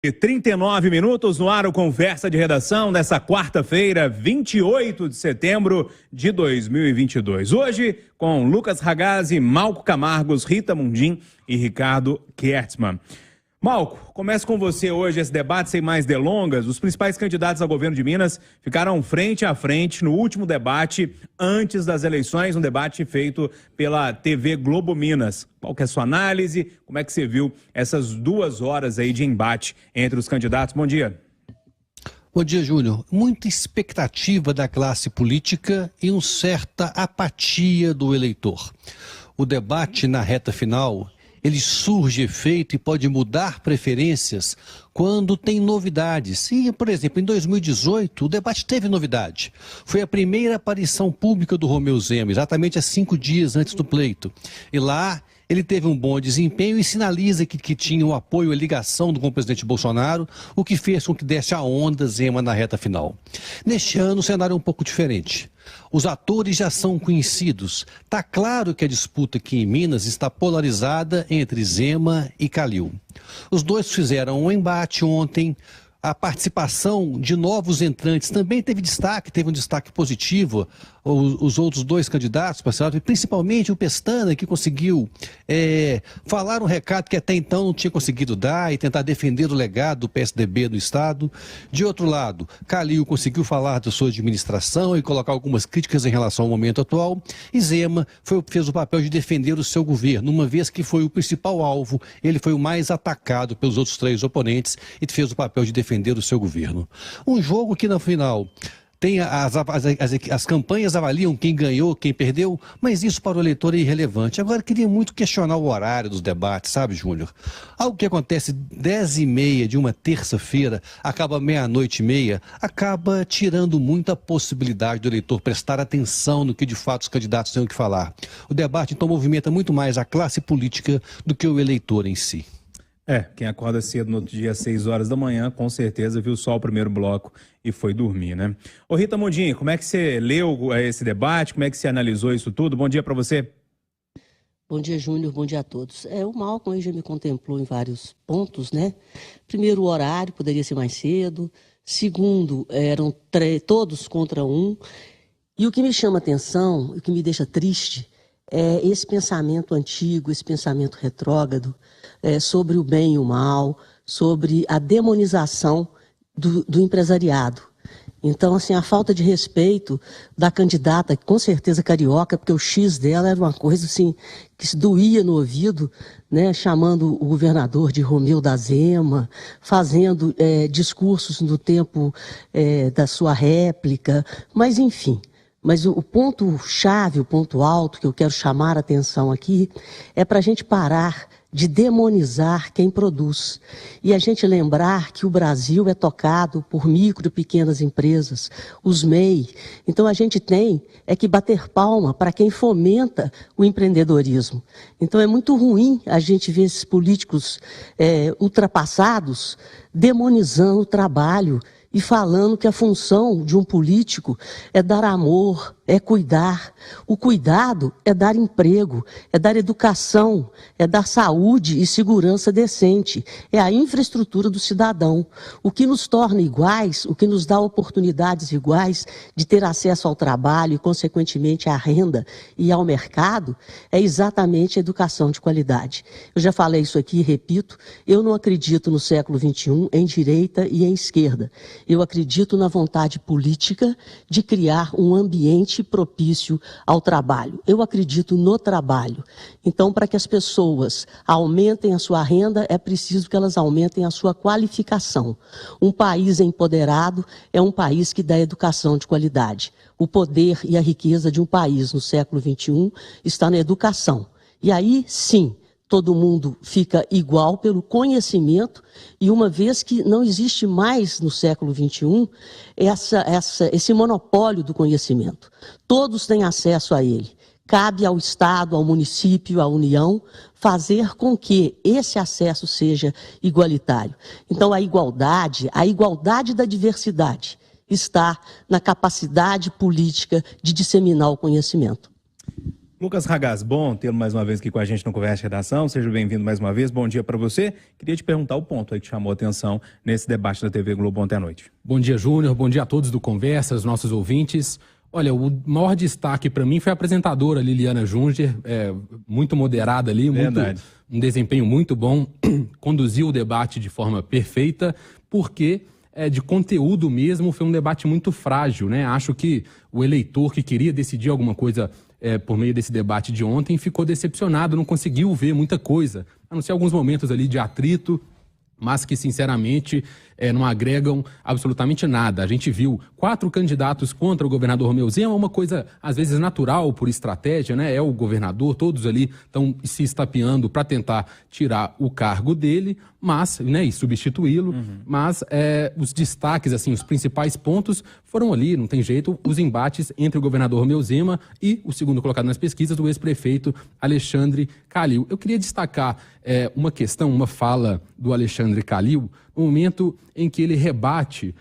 E 39 minutos no ar, o Conversa de Redação dessa quarta-feira, 28 de setembro de 2022. Hoje, com Lucas Ragazzi, Malco Camargos, Rita Mundim e Ricardo Kertzmann. Malco, começo com você hoje esse debate sem mais delongas. Os principais candidatos ao governo de Minas ficaram frente a frente no último debate antes das eleições, um debate feito pela TV Globo Minas. Qual que é a sua análise? Como é que você viu essas 2 horas aí de embate entre os candidatos? Bom dia. Bom dia, Júnior. Muita expectativa da classe política e uma certa apatia do eleitor. O debate na reta final, ele surge efeito e pode mudar preferências quando tem novidades. E, por exemplo, em 2018, o debate teve novidade. Foi a primeira aparição pública do Romeu Zema, exatamente há 5 dias antes do pleito. E lá ele teve um bom desempenho e sinaliza que tinha o apoio e ligação com o presidente Bolsonaro, o que fez com que desse a onda Zema na reta final. Neste ano, o cenário é um pouco diferente. Os atores já são conhecidos. Está claro que a disputa aqui em Minas está polarizada entre Zema e Calil. Os dois fizeram um embate ontem. A participação de novos entrantes também teve um destaque positivo. Os outros 2 candidatos, principalmente o Pestana, que conseguiu falar um recado que até então não tinha conseguido dar e tentar defender o legado do PSDB no Estado. De outro lado, Calil conseguiu falar da sua administração e colocar algumas críticas em relação ao momento atual. E Zema fez o papel de defender o seu governo, uma vez que foi o principal alvo, ele foi o mais atacado pelos outros 3 oponentes e fez o papel de defender o seu governo. Um jogo que, no final, tem as campanhas avaliam quem ganhou, quem perdeu, mas isso para o eleitor é irrelevante. Agora, queria muito questionar o horário dos debates, sabe, Júnior? Algo que acontece 10h30 de uma terça-feira, acaba 00:30, acaba tirando muito a possibilidade do eleitor prestar atenção no que de fato os candidatos têm que falar. O debate, então, movimenta muito mais a classe política do que o eleitor em si. Quem acorda cedo no outro dia às 6 horas da manhã, com certeza viu só o primeiro bloco e foi dormir, né? Ô Rita Mundim, como é que você leu esse debate? Como é que você analisou isso tudo? Bom dia para você. Bom dia, Júnior. Bom dia a todos. O Malcolm aí já me contemplou em vários pontos, né? Primeiro, o horário poderia ser mais cedo. Segundo, eram todos contra um. E o que me chama atenção, o que me deixa triste, é esse pensamento antigo, esse pensamento retrógrado, sobre o bem e o mal, sobre a demonização do empresariado. Então, assim, a falta de respeito da candidata, com certeza carioca, porque o X dela era uma coisa assim, que se doía no ouvido, né, chamando o governador de Romeu da Zema, fazendo discursos no tempo da sua réplica, mas enfim. Mas o ponto-chave, o ponto alto que eu quero chamar a atenção aqui é para a gente parar de demonizar quem produz. E a gente lembrar que o Brasil é tocado por micro e pequenas empresas, os MEI. Então a gente tem que bater palma para quem fomenta o empreendedorismo. Então é muito ruim a gente ver esses políticos ultrapassados demonizando o trabalho e falando que a função de um político é dar amor, é cuidar. O cuidado é dar emprego, é dar educação, é dar saúde e segurança decente. É a infraestrutura do cidadão. O que nos torna iguais, o que nos dá oportunidades iguais de ter acesso ao trabalho e, consequentemente, à renda e ao mercado, é exatamente a educação de qualidade. Eu já falei isso aqui e repito, eu não acredito no século XXI em direita e em esquerda. Eu acredito na vontade política de criar um ambiente propício ao trabalho. Eu acredito no trabalho. Então, para que as pessoas aumentem a sua renda, é preciso que elas aumentem a sua qualificação. Um país empoderado é um país que dá educação de qualidade. O poder e a riqueza de um país no século XXI está na educação. E aí, sim, todo mundo fica igual pelo conhecimento, e uma vez que não existe mais no século XXI esse monopólio do conhecimento. Todos têm acesso a ele. Cabe ao Estado, ao município, à União, fazer com que esse acesso seja igualitário. Então, a igualdade da diversidade, está na capacidade política de disseminar o conhecimento. Lucas Ragaz, bom tê-lo mais uma vez aqui com a gente no Conversa de Redação. Seja bem-vindo mais uma vez. Bom dia para você. Queria te perguntar o ponto aí que chamou a atenção nesse debate da TV Globo ontem à noite. Bom dia, Júnior. Bom dia a todos do Conversa, os nossos ouvintes. Olha, o maior destaque para mim foi a apresentadora Liliana Junger, muito moderada ali, um desempenho muito bom, conduziu o debate de forma perfeita, porque de conteúdo mesmo foi um debate muito frágil, né? Acho que o eleitor que queria decidir alguma coisa por meio desse debate de ontem ficou decepcionado, não conseguiu ver muita coisa, a não ser alguns momentos ali de atrito, mas que, sinceramente, não agregam absolutamente nada. A gente viu 4 candidatos contra o governador Romeu Zema, uma coisa, às vezes, natural por estratégia, né? É o governador, todos ali estão se estapeando para tentar tirar o cargo dele, mas, né, e substituí-lo, mas os destaques, assim, os principais pontos foram ali, não tem jeito, os embates entre o governador Romeu Zema e o segundo colocado nas pesquisas, o ex-prefeito Alexandre Calil. Eu queria destacar uma questão, uma fala do Alexandre Calil, no momento em que ele rebate,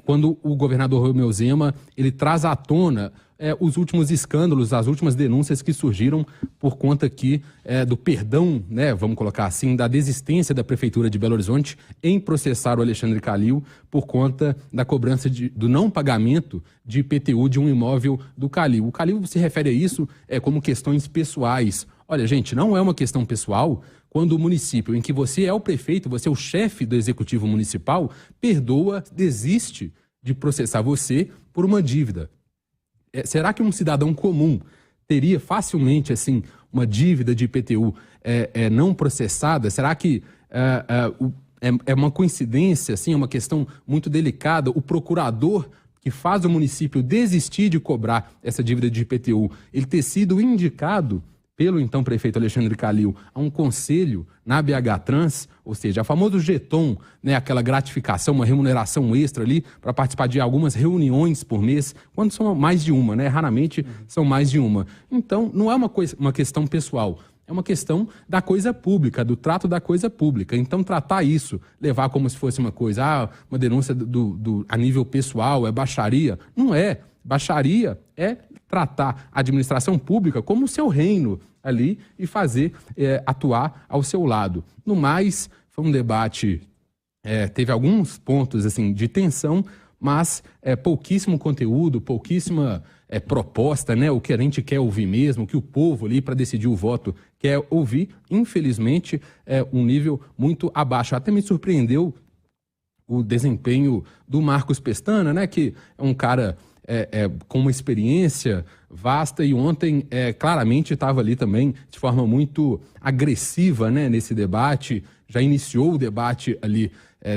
quando o governador Romeu Zema ele traz à tona os últimos escândalos, as últimas denúncias que surgiram por conta aqui do perdão, né, vamos colocar assim, da desistência da Prefeitura de Belo Horizonte em processar o Alexandre Calil por conta da cobrança do não pagamento de IPTU de um imóvel do Calil. O Calil se refere a isso como questões pessoais. Olha, gente, não é uma questão pessoal quando o município em que você é o prefeito, você é o chefe do executivo municipal, perdoa, desiste de processar você por uma dívida. Será que um cidadão comum teria facilmente assim uma dívida de IPTU não processada? Será que é uma coincidência, assim, é uma questão muito delicada? O procurador que faz o município desistir de cobrar essa dívida de IPTU, ele ter sido indicado pelo então prefeito Alexandre Calil a um conselho na BH Trans, ou seja, a famoso jeton, né, aquela gratificação, uma remuneração extra ali para participar de algumas reuniões por mês, quando são mais de uma, né? Raramente são mais de uma. Então, não é uma questão pessoal, é uma questão da coisa pública, do trato da coisa pública. Então, tratar isso, levar como se fosse uma coisa, uma denúncia a nível pessoal, é baixaria, não é. Baixaria é tratar a administração pública como o seu reino ali e fazer atuar ao seu lado. No mais, foi um debate, teve alguns pontos assim, de tensão, mas pouquíssimo conteúdo, pouquíssima proposta, né? O que a gente quer ouvir mesmo, o que o povo ali para decidir o voto quer ouvir, infelizmente, um nível muito abaixo. Até me surpreendeu o desempenho do Marcos Pestana, né? Que é um cara com uma experiência vasta e ontem claramente estava ali também de forma muito agressiva, né, nesse debate, já iniciou o debate ali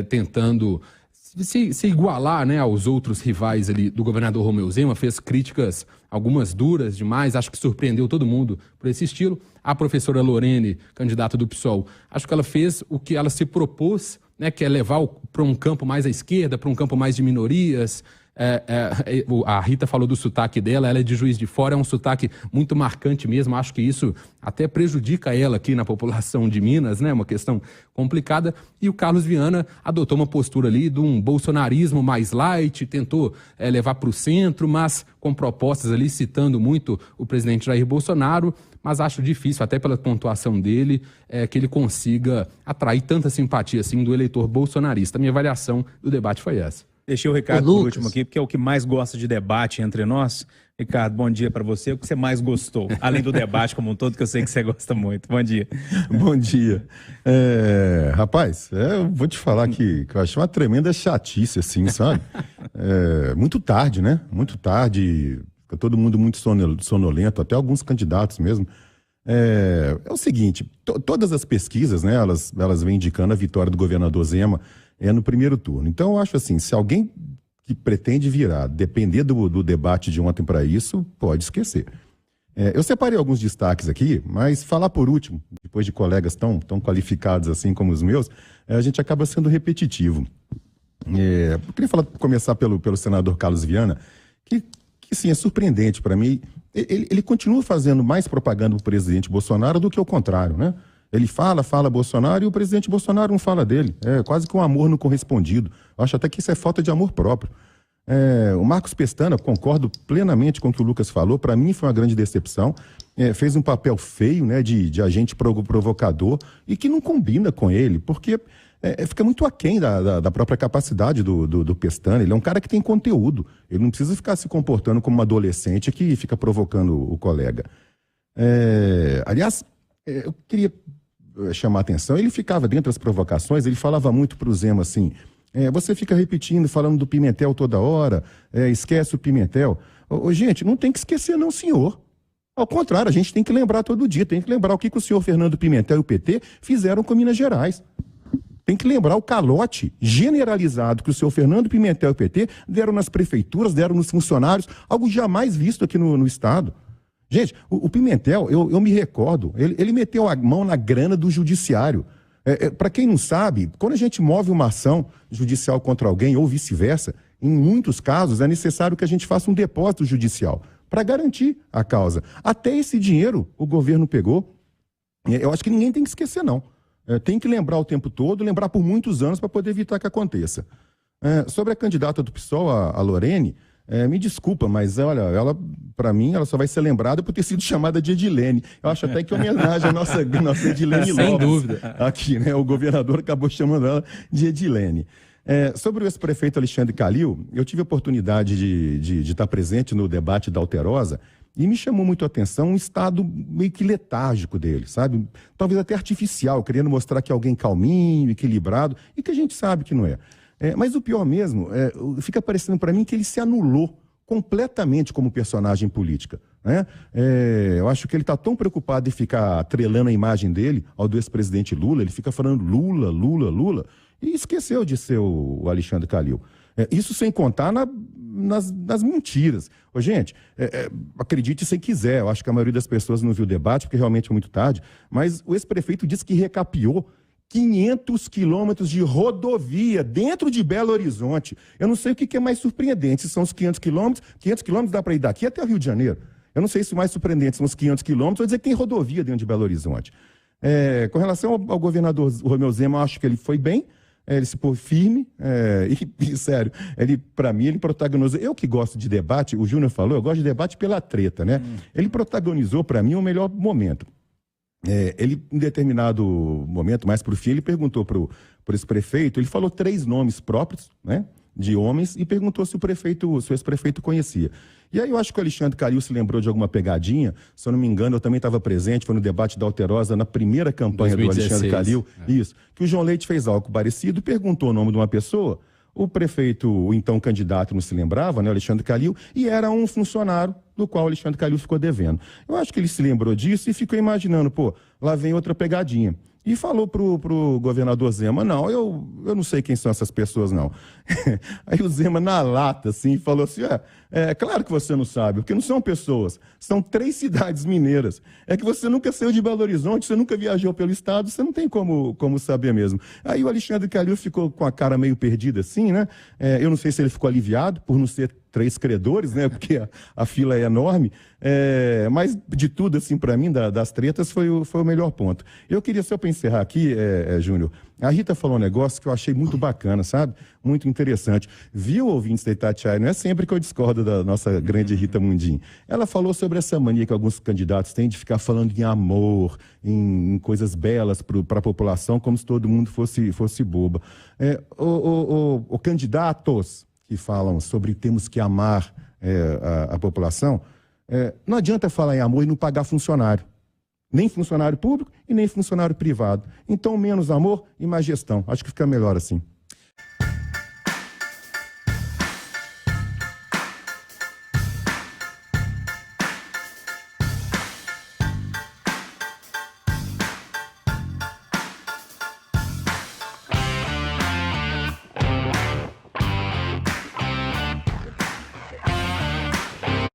tentando se igualar, né, aos outros rivais ali do governador Romeu Zema, fez críticas, algumas duras demais, acho que surpreendeu todo mundo por esse estilo. A professora Lorene, candidata do PSOL, acho que ela fez o que ela se propôs, né, que é levar para um campo mais à esquerda, para um campo mais de minorias. A Rita falou do sotaque dela, ela é de Juiz de Fora, é um sotaque muito marcante mesmo, acho que isso até prejudica ela aqui na população de Minas, né, uma questão complicada, e o Carlos Viana adotou uma postura ali de um bolsonarismo mais light, tentou levar para o centro, mas com propostas ali citando muito o presidente Jair Bolsonaro, mas acho difícil, até pela pontuação dele, que ele consiga atrair tanta simpatia assim do eleitor bolsonarista. A minha avaliação do debate foi essa. Deixei o Ricardo por último aqui, porque é o que mais gosta de debate entre nós. Ricardo, bom dia para você. O que você mais gostou? Além do debate como um todo, que eu sei que você gosta muito. Bom dia. Bom dia. Rapaz, eu vou te falar que eu achei uma tremenda chatice, assim, sabe? Muito tarde, né? Muito tarde. Fica todo mundo muito sonolento, até alguns candidatos mesmo. É o seguinte, todas as pesquisas, né? Elas vêm indicando a vitória do governador Zema no primeiro turno. Então, eu acho assim, se alguém que pretende virar, depender do debate de ontem para isso, pode esquecer. Eu separei alguns destaques aqui, mas falar por último, depois de colegas tão qualificados assim como os meus, a gente acaba sendo repetitivo. Eu queria começar pelo senador Carlos Viana, que sim, é surpreendente para mim. Ele continua fazendo mais propaganda para o presidente Bolsonaro do que o contrário, né? Ele fala Bolsonaro e o presidente Bolsonaro não fala dele. É quase que um amor não correspondido. Eu acho até que isso é falta de amor próprio. O Marcos Pestana, concordo plenamente com o que o Lucas falou, para mim foi uma grande decepção. fez um papel feio, né, de agente provocador e que não combina com ele, porque fica muito aquém da própria capacidade do Pestana. Ele é um cara que tem conteúdo, ele não precisa ficar se comportando como um adolescente que fica provocando o colega. Aliás, eu queria chamar a atenção, ele ficava dentro das provocações, ele falava muito para o Zema assim, você fica repetindo, falando do Pimentel toda hora, esquece o Pimentel. Gente, não tem que esquecer não, senhor. Ao contrário, a gente tem que lembrar todo dia, tem que lembrar o que o senhor Fernando Pimentel e o PT fizeram com Minas Gerais. Tem que lembrar o calote generalizado que o senhor Fernando Pimentel e o PT deram nas prefeituras, deram nos funcionários, algo jamais visto aqui no Estado. Gente, o Pimentel, eu me recordo, ele meteu a mão na grana do judiciário. Para quem não sabe, quando a gente move uma ação judicial contra alguém ou vice-versa, em muitos casos é necessário que a gente faça um depósito judicial para garantir a causa. Até esse dinheiro o governo pegou. Eu acho que ninguém tem que esquecer, não. Tem que lembrar o tempo todo, lembrar por muitos anos para poder evitar que aconteça. Sobre a candidata do PSOL, a Lorene, me desculpa, mas olha, ela, para mim, ela só vai ser lembrada por ter sido chamada de Edilene. Eu acho até que homenagem à nossa Edilene Lopes. Sem dúvida. Aqui, né? O governador acabou chamando ela de Edilene. Sobre o ex-prefeito Alexandre Calil, eu tive a oportunidade de estar presente no debate da Alterosa e me chamou muito a atenção um estado meio que letárgico dele, sabe? Talvez até artificial, querendo mostrar que é alguém calminho, equilibrado, e que a gente sabe que não é. Mas o pior mesmo, fica parecendo para mim que ele se anulou completamente como personagem política, né? Eu acho que ele está tão preocupado em ficar atrelando a imagem dele ao do ex-presidente Lula, ele fica falando Lula, Lula, Lula, e esqueceu de ser o Alexandre Calil. Isso sem contar nas mentiras. Gente, acredite se quiser, eu acho que a maioria das pessoas não viu o debate, porque realmente é muito tarde, mas o ex-prefeito disse que recapeou 500 quilômetros de rodovia dentro de Belo Horizonte. Eu não sei o que é mais surpreendente, se são os 500 quilômetros. 500 quilômetros dá para ir daqui até o Rio de Janeiro. Eu não sei se o mais surpreendente são os 500 quilômetros ou dizer que tem rodovia dentro de Belo Horizonte. Com relação ao governador Romeu Zema, eu acho que ele foi bem, ele se pôs firme, e sério, para mim, ele protagonizou. Eu que gosto de debate, o Júnior falou, eu gosto de debate pela treta, né? Ele protagonizou, para mim, o melhor momento. Ele, em determinado momento, mais para o fim, ele perguntou para esse prefeito, ele falou 3 nomes próprios, né, de homens, e perguntou se o ex-prefeito conhecia. E aí eu acho que o Alexandre Calil se lembrou de alguma pegadinha, se eu não me engano, eu também estava presente, foi no debate da Alterosa, na primeira campanha 2016, do Alexandre Calil, isso, que o João Leite fez algo parecido, perguntou o nome de uma pessoa, o prefeito, o então candidato, não se lembrava, né, Alexandre Calil, e era um funcionário do qual o Alexandre Calil ficou devendo. Eu acho que ele se lembrou disso e ficou imaginando, lá vem outra pegadinha. E falou pro governador Zema, não, eu não sei quem são essas pessoas, não. Aí o Zema, na lata, assim, falou assim, claro que você não sabe, porque não são pessoas, são 3 cidades mineiras. É que você nunca saiu de Belo Horizonte, você nunca viajou pelo estado, você não tem como saber mesmo. Aí o Alexandre Calil ficou com a cara meio perdida, assim, né? Eu não sei se ele ficou aliviado por não ser 3 credores, né? Porque a fila é enorme. Mas de tudo, assim, para mim, das tretas, foi o melhor ponto. Eu queria, só para encerrar aqui, Júnior, a Rita falou um negócio que eu achei muito bacana, sabe? Muito interessante. Viu, ouvintes da Itatiaia? Não é sempre que eu discordo da nossa grande Rita Mundim. Ela falou sobre essa mania que alguns candidatos têm de ficar falando em amor, em coisas belas para a população, como se todo mundo fosse boba. Candidatos que falam sobre temos que amar a população, não adianta falar em amor e não pagar funcionário. Nem funcionário público e nem funcionário privado. Então, menos amor e mais gestão. Acho que fica melhor assim.